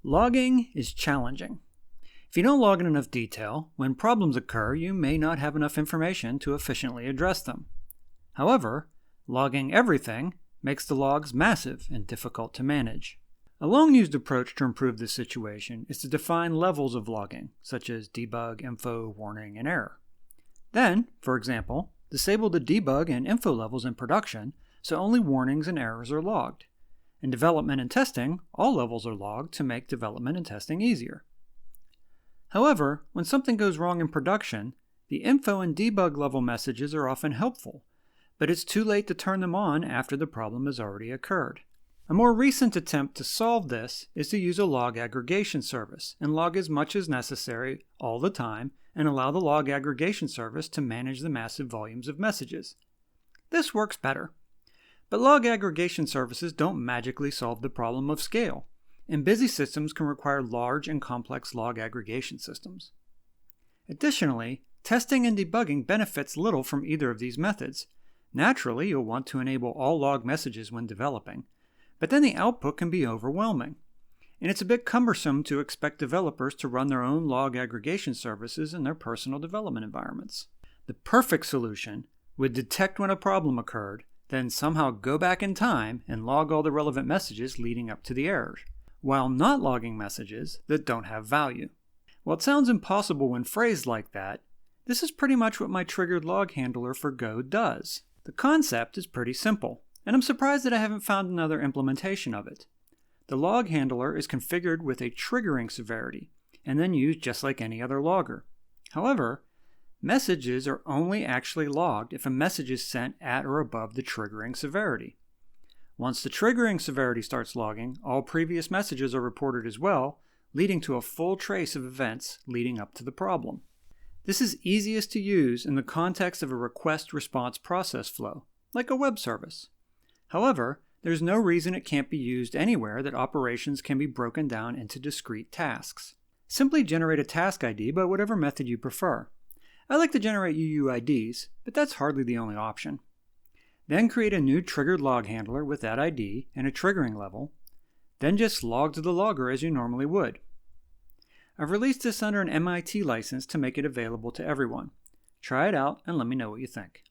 Logging is challenging. If you don't log in enough detail, when problems occur, you may not have enough information to efficiently address them. However, logging everything makes the logs massive and difficult to manage. A long-used approach to improve this situation is to define levels of logging, such as debug, info, warning, and error. Then, for example, disable the debug and info levels in production so only warnings and errors are logged. In development and testing, all levels are logged to make development and testing easier. However, when something goes wrong in production, the info and debug level messages are often helpful, but it's too late to turn them on after the problem has already occurred. A more recent attempt to solve this is to use a log aggregation service and log as much as necessary all the time and allow the log aggregation service to manage the massive volumes of messages. This works better. But log aggregation services don't magically solve the problem of scale, and busy systems can require large and complex log aggregation systems. Additionally, testing and debugging benefits little from either of these methods. Naturally, you'll want to enable all log messages when developing, but then the output can be overwhelming, and it's a bit cumbersome to expect developers to run their own log aggregation services in their personal development environments. The perfect solution would detect when a problem occurred, then somehow go back in time and log all the relevant messages leading up to the errors, while not logging messages that don't have value. While it sounds impossible when phrased like that, this is pretty much what my triggered log handler for Go does. The concept is pretty simple, and I'm surprised that I haven't found another implementation of it. The log handler is configured with a triggering severity, and then used just like any other logger. However, messages are only actually logged if a message is sent at or above the triggering severity. Once the triggering severity starts logging, all previous messages are reported as well, leading to a full trace of events leading up to the problem. This is easiest to use in the context of a request-response process flow, like a web service. However, there's no reason it can't be used anywhere that operations can be broken down into discrete tasks. Simply generate a task ID by whatever method you prefer. I like to generate UUIDs, but that's hardly the only option. Then create a new triggered log handler with that ID and a triggering level. Then just log to the logger as you normally would. I've released this under an MIT license to make it available to everyone. Try it out and let me know what you think.